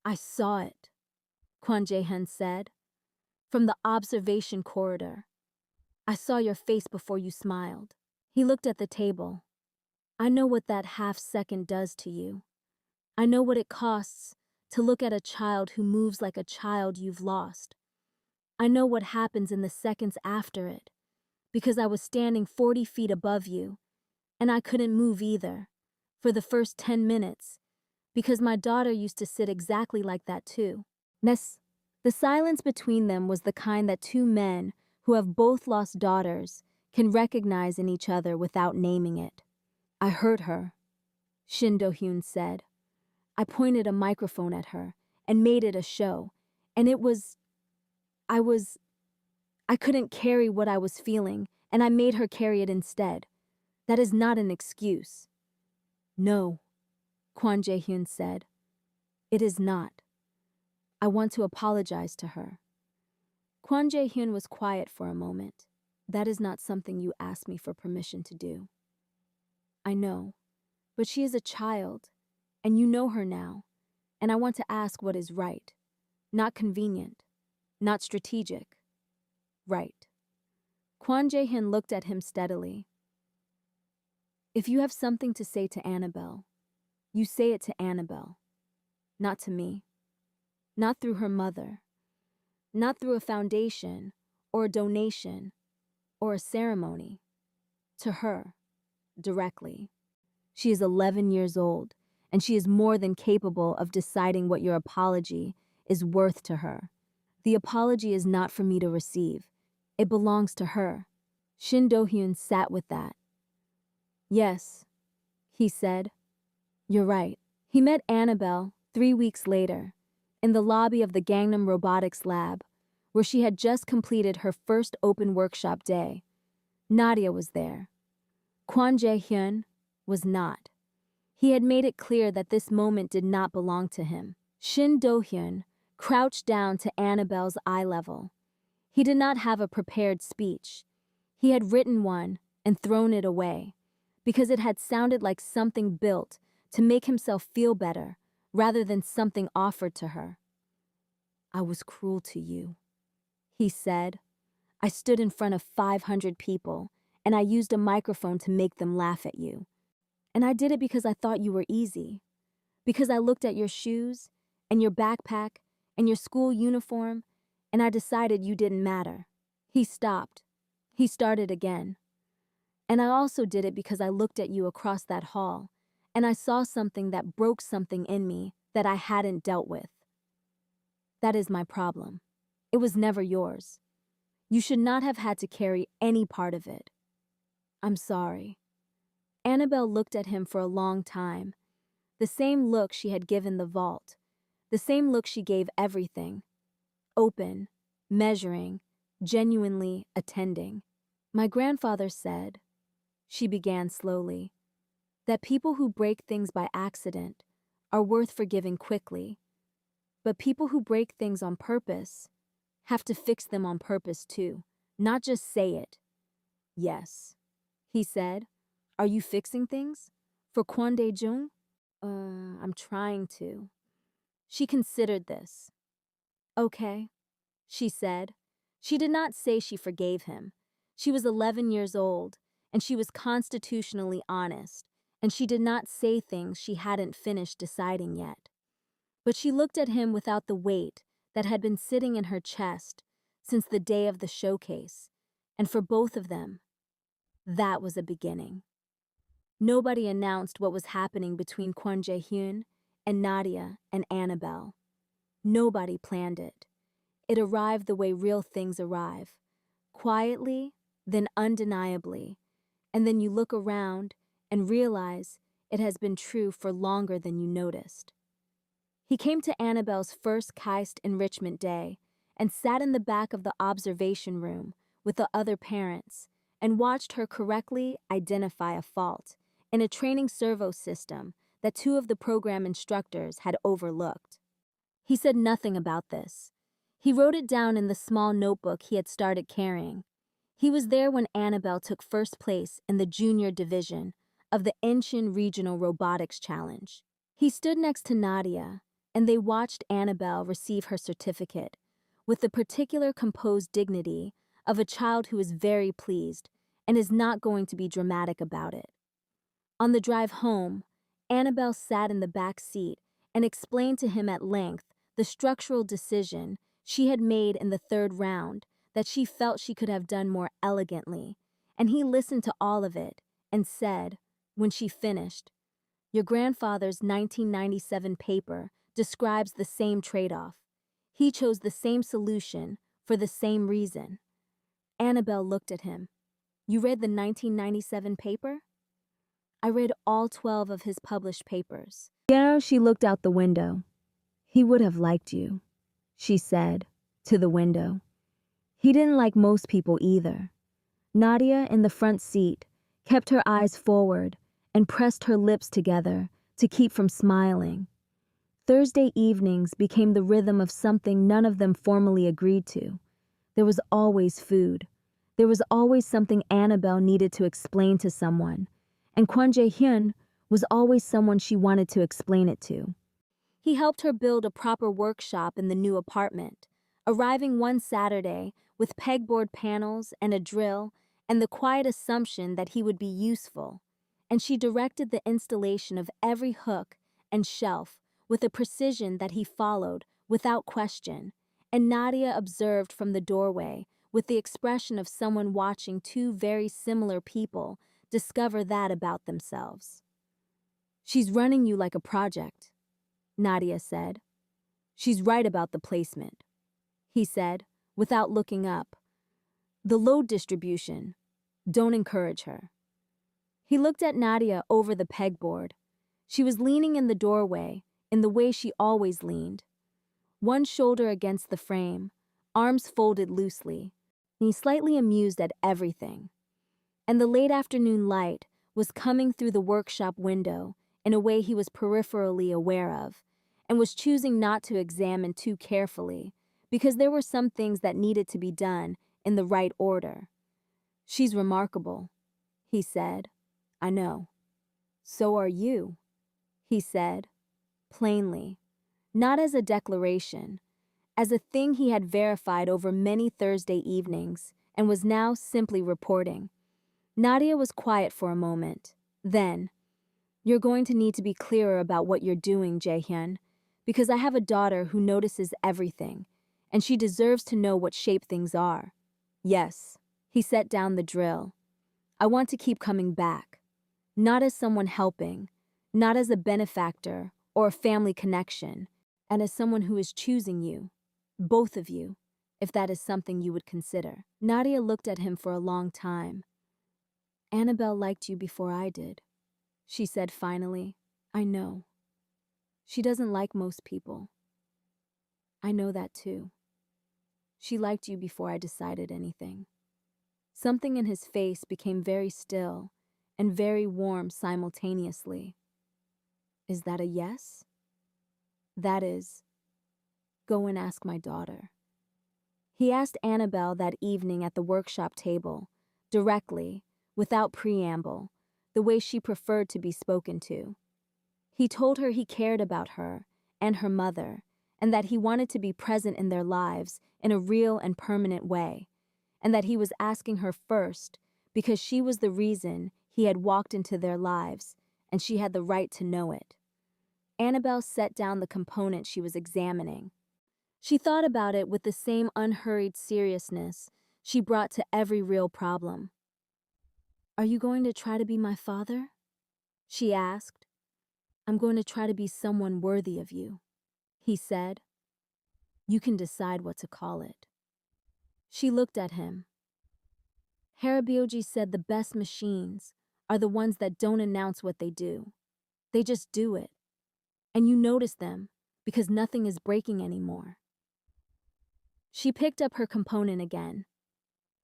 I saw it, Kwon Jae-hyun said, from the observation corridor. I saw your face before you smiled. He looked at the table. I know what that half second does to you. I know what it costs to look at a child who moves like a child you've lost. I know what happens in the seconds after it, because I was standing 40 feet above you, and I couldn't move either, for the first 10 minutes, because my daughter used to sit exactly like that too. The silence between them was the kind that two men who have both lost daughters can recognize in each other without naming it. I heard her, Shin Do-hyun said. I pointed a microphone at her and made it a show, and I couldn't carry what I was feeling, and I made her carry it instead. That is not an excuse. No, Kwon Jae-hyun said. It is not. I want to apologize to her. Kwon Jae-hyun was quiet for a moment. That is not something you asked me for permission to do. I know, but she is a child, and you know her now, and I want to ask what is right, not convenient, not strategic. Right. Kwon Jae-hyun looked at him steadily. If you have something to say to Annabelle, you say it to Annabelle, not to me, not through her mother, not through a foundation or a donation or a ceremony, to her, directly. She is 11 years old, and she is more than capable of deciding what your apology is worth to her. The apology is not for me to receive. It belongs to her. Shin Do-hyun sat with that. Yes, he said. You're right. He met Annabelle 3 weeks later, in the lobby of the Gangnam Robotics Lab, where she had just completed her first open workshop day. Nadia was there. Kwon Jae-hyun was not. He had made it clear that this moment did not belong to him. Shin Do-hyun crouched down to Annabelle's eye level. He did not have a prepared speech. He had written one and thrown it away, because it had sounded like something built to make himself feel better, rather than something offered to her. I was cruel to you, he said. I stood in front of 500 people, and I used a microphone to make them laugh at you. And I did it because I thought you were easy, because I looked at your shoes, and your backpack, and your school uniform, and I decided you didn't matter. He stopped. He started again. And I also did it because I looked at you across that hall, and I saw something that broke something in me that I hadn't dealt with. That is my problem. It was never yours. You should not have had to carry any part of it. I'm sorry. Annabelle looked at him for a long time, the same look she had given the vault, the same look she gave everything. Open, measuring, genuinely attending. My grandfather said, she began slowly, that people who break things by accident are worth forgiving quickly, But people who break things on purpose have to fix them on purpose too, not just say it. Yes, he said. Are you fixing things? For Kwon Dae-jung? I'm trying to. She considered this. Okay, she said. She did not say she forgave him. She was 11 years old, and she was constitutionally honest, and she did not say things she hadn't finished deciding yet. But she looked at him without the weight that had been sitting in her chest since the day of the showcase, and for both of them, that was a beginning. Nobody announced what was happening between Kwon Jae-hyun and Nadia and Annabelle. Nobody planned it. It arrived the way real things arrive, quietly, then undeniably, and then you look around and realize it has been true for longer than you noticed. He came to Annabelle's first KAIST enrichment day and sat in the back of the observation room with the other parents and watched her correctly identify a fault in a training servo system that two of the program instructors had overlooked. He said nothing about this. He wrote it down in the small notebook he had started carrying. He was there when Annabelle took first place in the junior division of the Incheon Regional Robotics Challenge. He stood next to Nadia, and they watched Annabelle receive her certificate with the particular composed dignity of a child who is very pleased and is not going to be dramatic about it. On the drive home, Annabelle sat in the back seat and explained to him at length the structural decision she had made in the third round that she felt she could have done more elegantly, and he listened to all of it and said, when she finished, "Your grandfather's 1997 paper describes the same trade-off. He chose the same solution for the same reason." Annabelle looked at him. "You read the 1997 paper?" "I read all 12 of his published papers." She looked out the window. "He would have liked you," she said, to the window. He didn't like most people either. Nadia, in the front seat, kept her eyes forward and pressed her lips together to keep from smiling. Thursday evenings became the rhythm of something none of them formally agreed to. There was always food. There was always something Annabelle needed to explain to someone, and Kwon Jae-hyun was always someone she wanted to explain it to. He helped her build a proper workshop in the new apartment, arriving one Saturday with pegboard panels and a drill and the quiet assumption that he would be useful, and she directed the installation of every hook and shelf with a precision that he followed without question, and Nadia observed from the doorway with the expression of someone watching two very similar people discover that about themselves. "She's running you like a project," Nadia said. "She's right about the placement," he said, without looking up. "The load distribution. Don't encourage her." He looked at Nadia over the pegboard. She was leaning in the doorway, in the way she always leaned. One shoulder against the frame, arms folded loosely, and he slightly amused at everything. And the late afternoon light was coming through the workshop window in a way he was peripherally aware of, and was choosing not to examine too carefully, because there were some things that needed to be done in the right order. "She's remarkable," he said. "I know." "So are you," he said, plainly, not as a declaration, as a thing he had verified over many Thursday evenings and was now simply reporting. Nadia was quiet for a moment. Then, "You're going to need to be clearer about what you're doing, Jae-hyun, because I have a daughter who notices everything, and she deserves to know what shape things are." "Yes." He set down the drill. "I want to keep coming back, not as someone helping, not as a benefactor or a family connection, and as someone who is choosing you, both of you, if that is something you would consider." Nadia looked at him for a long time. "Annabelle liked you before I did," she said finally. "I know. She doesn't like most people. I know that too. She liked you before I decided anything." Something in his face became very still and very warm simultaneously. "Is that a yes?" "That is." Go and ask my daughter. He asked Annabelle that evening at the workshop table, directly, without preamble, the way she preferred to be spoken to. He told her he cared about her and her mother, and that he wanted to be present in their lives in a real and permanent way, and that he was asking her first because she was the reason he had walked into their lives, and she had the right to know it. Annabelle set down the component she was examining. She thought about it with the same unhurried seriousness she brought to every real problem. Are you going to try to be my father? She asked. I'm going to try to be someone worthy of you, he said. You can decide what to call it. She looked at him. Harabioji said the best machines are the ones that don't announce what they do. They just do it. And you notice them because nothing is breaking anymore. She picked up her component again.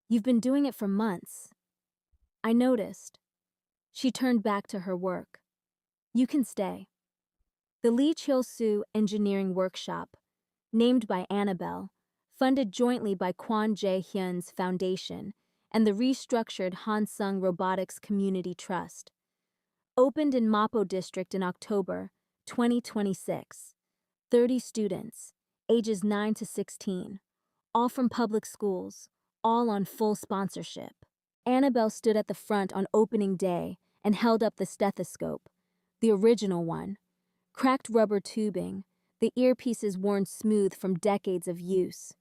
You've been doing it for months. I noticed. She turned back to her work. You can stay. The Lee Chil-soo Engineering Workshop, named by Annabelle, funded jointly by Kwon Jae-hyun's foundation and the restructured Hansung Robotics Community Trust, opened in Mapo District in October 2026. 30 students, ages 9 to 16, all from public schools, all on full sponsorship. Annabelle stood at the front on opening day and held up the stethoscope, the original one, cracked rubber tubing, the earpieces worn smooth from decades of use.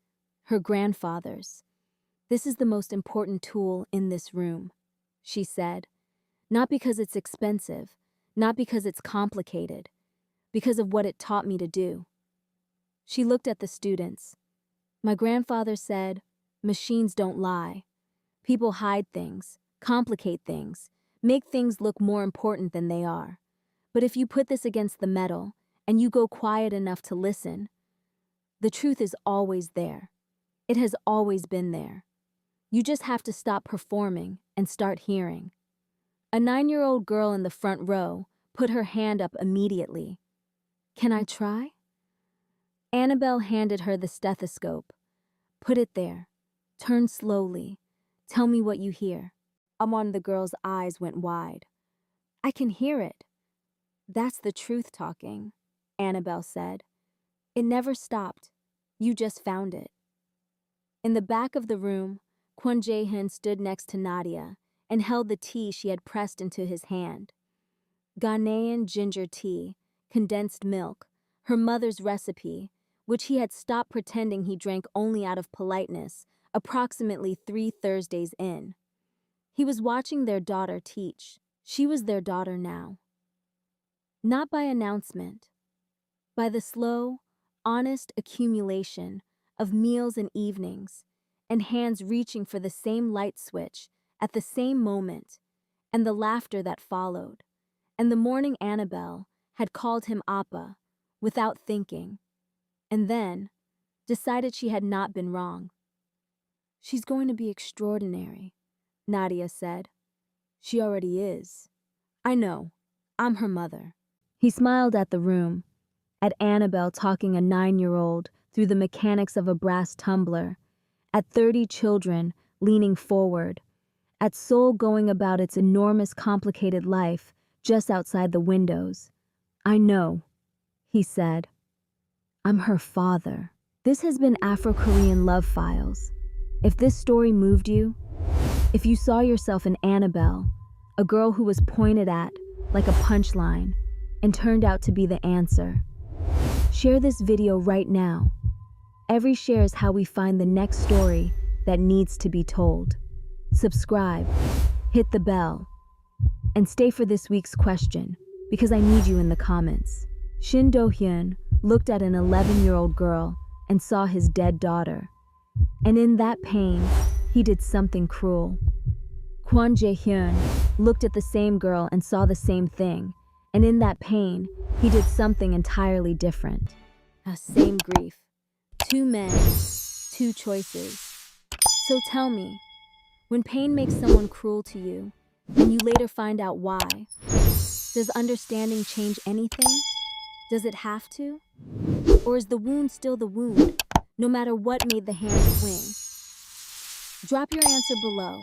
Her grandfather's. This is the most important tool in this room, she said. Not because it's expensive, not because it's complicated, because of what it taught me to do. She looked at the students. My grandfather said, machines don't lie. People hide things, complicate things, make things look more important than they are. But if you put this against the metal, and you go quiet enough to listen, the truth is always there. It has always been there. You just have to stop performing and start hearing. A 9-year-old girl in the front row put her hand up immediately. Can I try? Annabelle handed her the stethoscope. Put it there. Turn slowly. Tell me what you hear. One of the girl's eyes went wide. I can hear it. That's the truth talking, Annabelle said. It never stopped. You just found it. In the back of the room, Kwon Jae-hyun stood next to Nadia and held the tea she had pressed into his hand. Ghanaian ginger tea, condensed milk, her mother's recipe, which he had stopped pretending he drank only out of politeness, approximately 3 Thursdays in. He was watching their daughter teach. She was their daughter now. Not by announcement, by the slow, honest accumulation of meals and evenings, and hands reaching for the same light switch at the same moment, and the laughter that followed, and the morning Annabelle had called him Appa, without thinking, and then decided she had not been wrong. She's going to be extraordinary, Nadia said. She already is. I know. I'm her mother. He smiled at the room, at Annabelle talking a 9-year-old through the mechanics of a brass tumbler, at 30 children leaning forward, at Seoul going about its enormous complicated life just outside the windows. I know, he said. I'm her father. This has been Afro-Korean Love Files. If this story moved you, if you saw yourself in Annabelle, a girl who was pointed at like a punchline and turned out to be the answer, share this video right now. Every share is how we find the next story that needs to be told. Subscribe, hit the bell, and stay for this week's question, because I need you in the comments. Shin Do-hyun looked at an 11-year-old girl and saw his dead daughter. And in that pain, he did something cruel. Kwon Jae-hyun looked at the same girl and saw the same thing. And in that pain, he did something entirely different. Same grief. 2 men, 2 choices. So tell me, when pain makes someone cruel to you, and you later find out why, does understanding change anything? Does it have to? Or is the wound still the wound, no matter what made the hand swing? Drop your answer below.